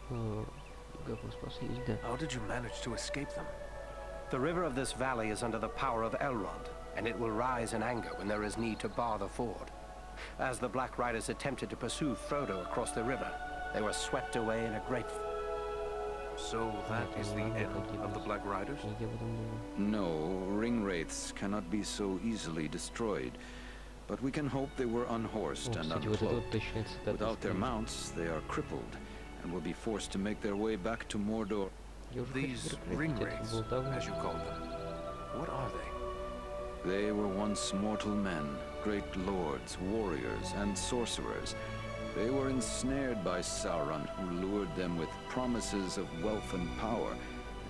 Как спас есть, да. How did you manage to escape them? The river of this valley is under the power of Elrond, and it will rise in anger when there is need to bar the ford. As the Black Riders attempted to pursue Frodo across the river, they were swept away in a great... So that is the end of the Black Riders? No, ring wraiths cannot be so easily destroyed. But we can hope they were unhorsed and uncloaked. Without their mounts, they are crippled and will be forced to make their way back to Mordor. These ring wraiths, as you call them, what are they? They were once mortal men, great lords, warriors, and sorcerers. They were ensnared by Sauron, who lured them with promises of wealth and power,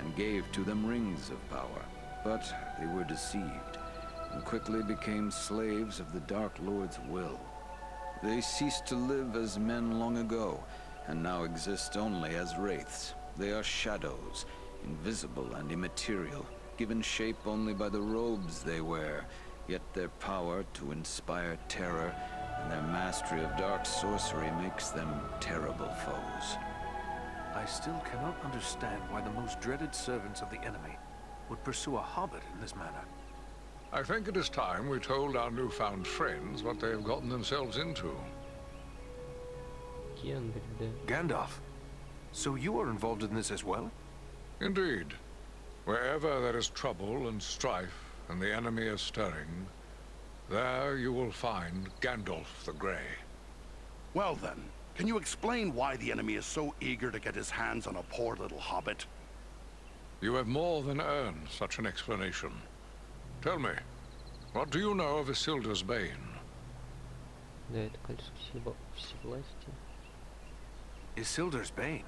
and gave to them rings of power. But they were deceived, and quickly became slaves of the Dark Lord's will. They ceased to live as men long ago, and now exist only as wraiths. They are shadows, invisible and immaterial, given shape only by the robes they wear, yet their power to inspire terror and their mastery of dark sorcery makes them terrible foes. I still cannot understand why the most dreaded servants of the enemy would pursue a hobbit in this manner. I think it is time we told our newfound friends what they have gotten themselves into. Gandalf, so you are involved in this as well? Indeed. Wherever there is trouble and strife and the enemy is stirring, there you will find Gandalf the Grey. Well then, can you explain why the enemy is so eager to get his hands on a poor little hobbit? You have more than earned such an explanation. Tell me, what do you know of Isildur's Bane? Да, это кольцо всевластия. Isildur's Bane?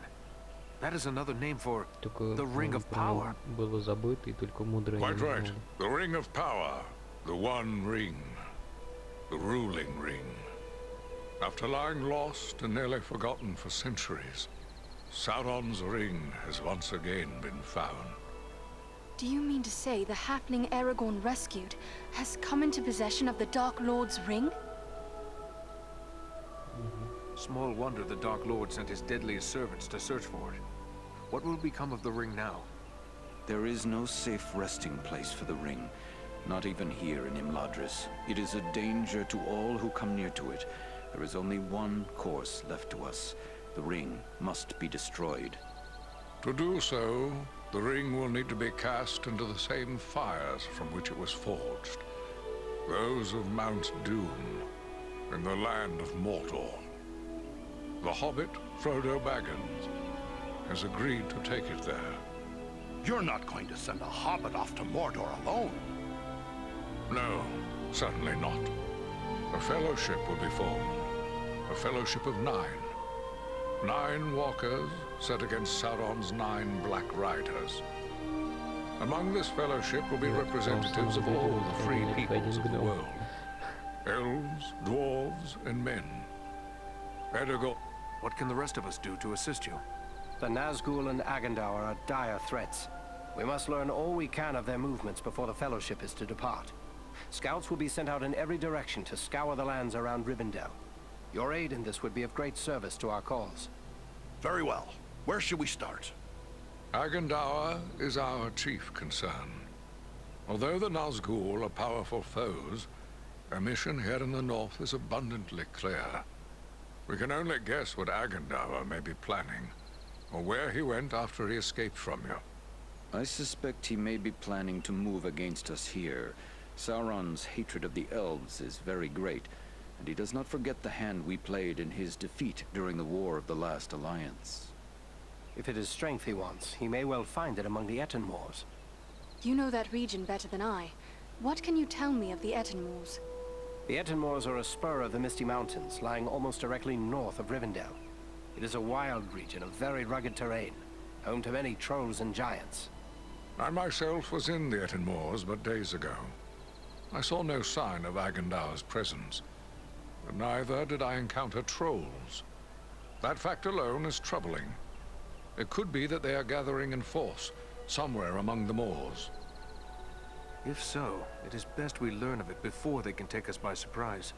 That is another name for Только the Ring of Power. Было забыто, и только мудрые Quite не right. знали. The Ring of Power. The One Ring. The ruling ring. After lying lost and nearly forgotten for centuries, Sauron's ring has once again been found. Do you mean to say the halfling Aragorn rescued has come into possession of the Dark Lord's ring? Small wonder the Dark Lord sent his deadliest servants to search for it. What will become of the ring now? There is no safe resting place for the ring, not even here in Imladris. It is a danger to all who come near to it. There is only one course left to us. The ring must be destroyed. To do so, the ring will need to be cast into the same fires from which it was forged. Those of Mount Doom, in the land of Mordor. The hobbit, Frodo Baggins, has agreed to take it there. You're not going to send a hobbit off to Mordor alone. No, certainly not. A fellowship will be formed. A fellowship of 9. 9 walkers set against Sauron's 9 Black Riders. Among this fellowship will be representatives of all the free peoples of the world. Elves, dwarves, and men. Edagor. What can the rest of us do to assist you? The Nazgul and Agandaur are dire threats. We must learn all we can of their movements before the Fellowship is to depart. Scouts will be sent out in every direction to scour the lands around Rivendell. Your aid in this would be of great service to our cause. Very well. Where should we start? Agandaur is our chief concern. Although the Nazgul are powerful foes, their mission here in the north is abundantly clear. We can only guess what Agandaur may be planning, or where he went after he escaped from you. I suspect he may be planning to move against us here. Sauron's hatred of the elves is very great, and he does not forget the hand we played in his defeat during the War of the Last Alliance. If it is strength he wants, he may well find it among the Etenmoors. You know that region better than I. What can you tell me of the Etenmoors? The Etenmoors are a spur of the Misty Mountains, lying almost directly north of Rivendell. It is a wild region of very rugged terrain, home to many trolls and giants. I myself was in the Etenmoors but days ago. I saw no sign of Agandaur's presence, but neither did I encounter trolls. That fact alone is troubling. It could be that they are gathering in force, somewhere among the moors. If so, it is best we learn of it before they can take us by surprise.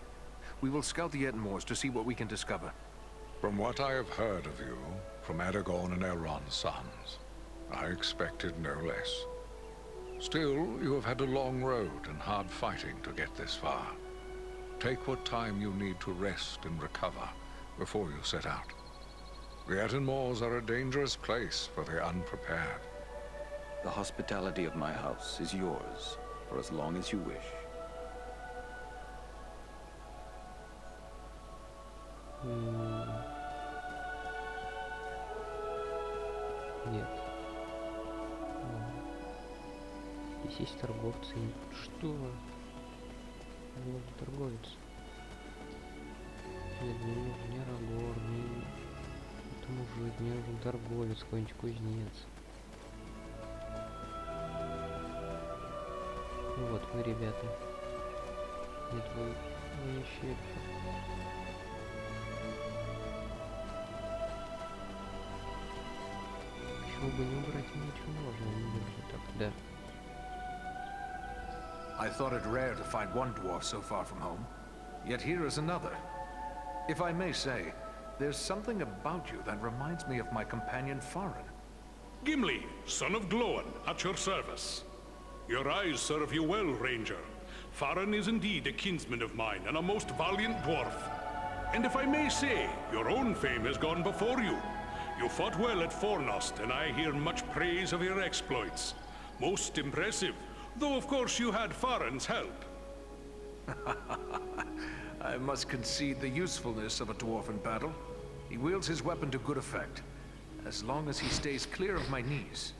We will scout the Etenmoors to see what we can discover. From what I have heard of you, from Aragorn and Elrond's sons. I expected no less. Still, you have had a long road and hard fighting to get this far. Take what time you need to rest and recover before you set out. The Etten Moors are a dangerous place for the unprepared. The hospitality of my house is yours for as long as you wish. Нет. Здесь есть торговцы. Что? Мне нужен торговец. Нет, мне нужен не Арагорн, не это мужик, мне нужен торговец, какой-нибудь кузнец. Ну вот вы, ребята. Нет, вы не щепки. Почему бы не убрать ничего можно, не нужно так, да. I thought it rare to find one dwarf so far from home, yet here is another. If I may say, there's something about you that reminds me of my companion Farin. Gimli, son of Gloin, at your service. Your eyes serve you well, Ranger. Farin is indeed a kinsman of mine, and a most valiant dwarf. And if I may say, your own fame has gone before you. You fought well at Fornost, and I hear much praise of your exploits. Most impressive, though of course you had Farin's help. I must concede the usefulness of a dwarf in battle. He wields his weapon to good effect, as long as he stays clear of my knees.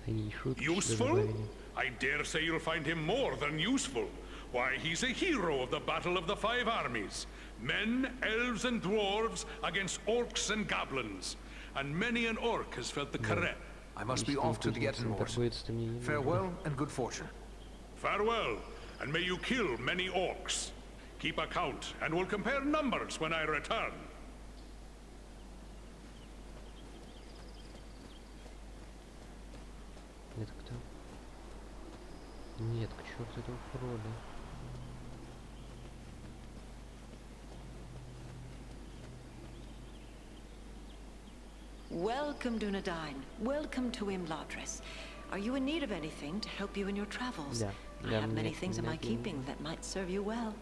Useful? I dare say you'll find him more than useful. Why, he's a hero of the Battle of the Five Armies. Men, elves, and dwarves against orcs and goblins. And many an orc has felt the carette. I must be off to the Etten Moors. Farewell and good fortune. Farewell, and may you kill many orcs. Keep account, and we'll compare numbers when I return. Это кто? Нет, к черту этого Фрода. Welcome, Dunedain. Welcome to Imladris. Are you in need of anything to help you in your travels? Да. I have many things in my keeping that might serve you well.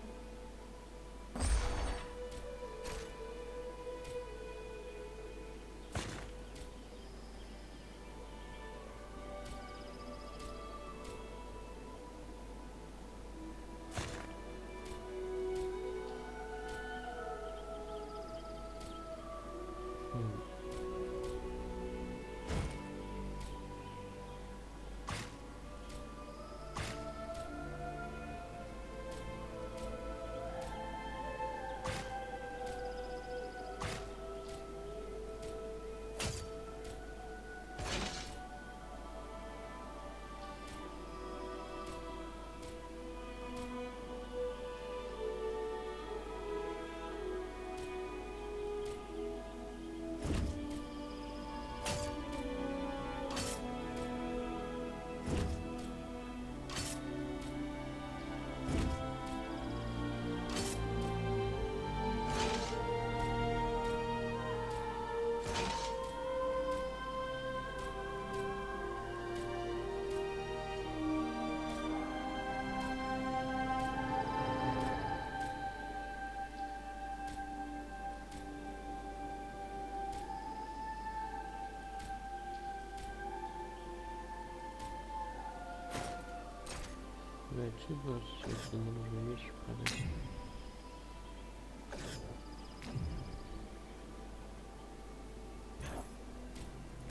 Да, чудо, если не нужны вещи продать.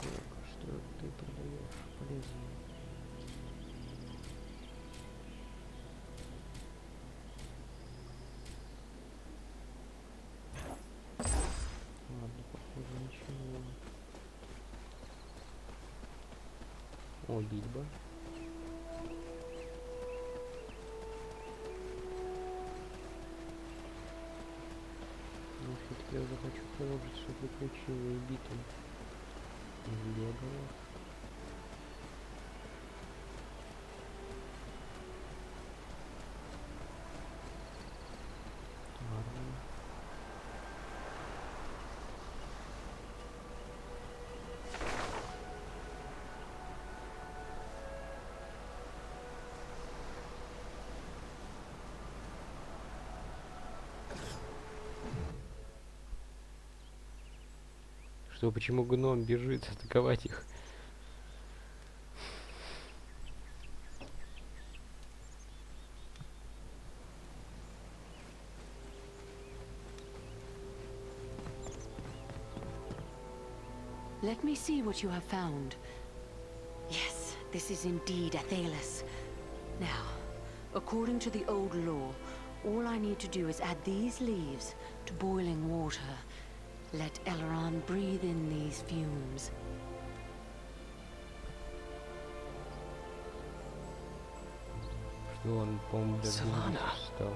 Так, что ты продаешь? Полезно. Ладно, похоже, ничего. О, битва. Я уже хочу продолжить свою приключение битву в Леголо. Что, почему гном бежит атаковать их? Let me see what you have found. Yes, this is indeed Athelas. Now, according to the old law, all I need to do is add these leaves to boiling water. Let Eleron breathe in these fumes. Что он, по-моему, даже не Solana. стал.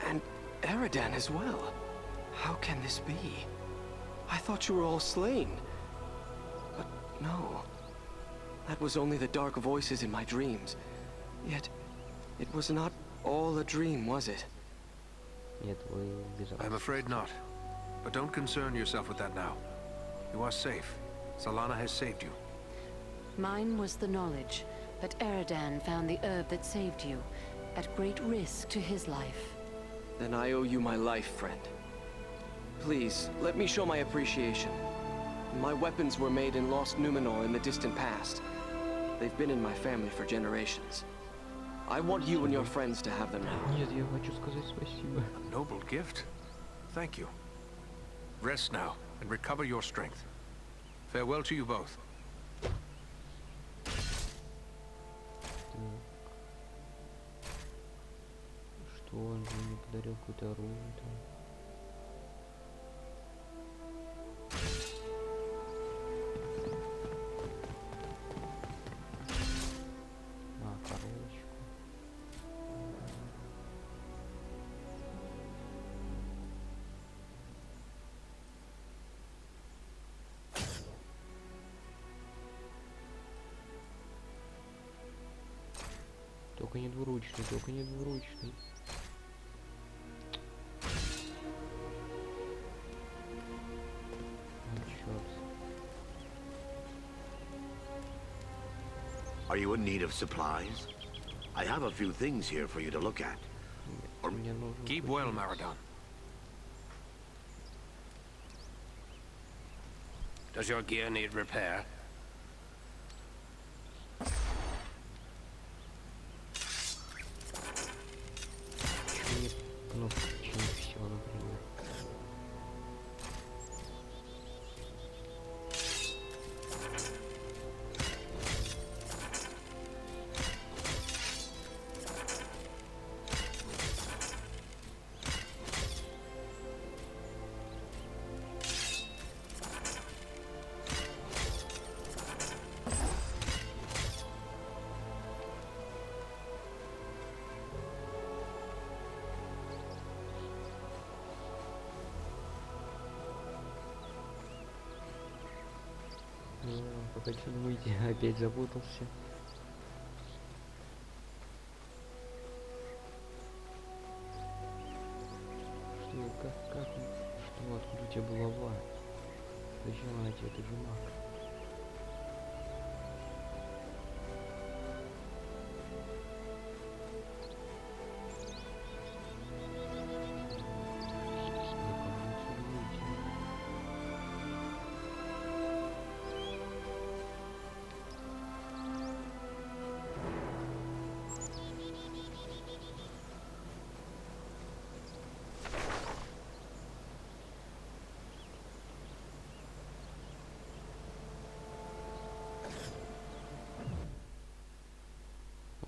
And Eridan as well. How can this be? I thought you were all slain. But no. That was only the dark voices in my dreams. Yet, it was not all a dream, was it? Нет, вы безопасны. I'm afraid not. But don't concern yourself with that now. You are safe. Solana has saved you. Mine was the knowledge that Eridan found the herb that saved you, at great risk to his life. Then I owe you my life, friend. Please, let me show my appreciation. My weapons were made in Lost Numenor in the distant past. They've been in my family for generations. I want you and your friends to have them now. Нет, я хочу сказать спасибо. A noble gift. Thank you. Rest now and recover your strength. Farewell to you both. Что он же мне подарил какую-то руну там? Коробочку. Только не двуручный, только не двуручный. Are you in need of supplies? I have a few things here for you to look at. Keep well, Maradon. Does your gear need repair? Всего, например. Пока что выйти, опять запутался. Что, как, что, откуда у тебя булава? Зачем она тебе, ты же маг?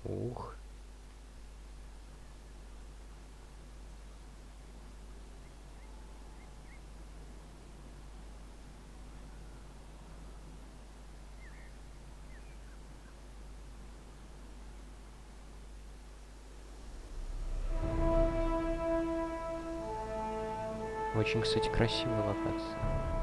Ух. Очень, кстати, красивая локация.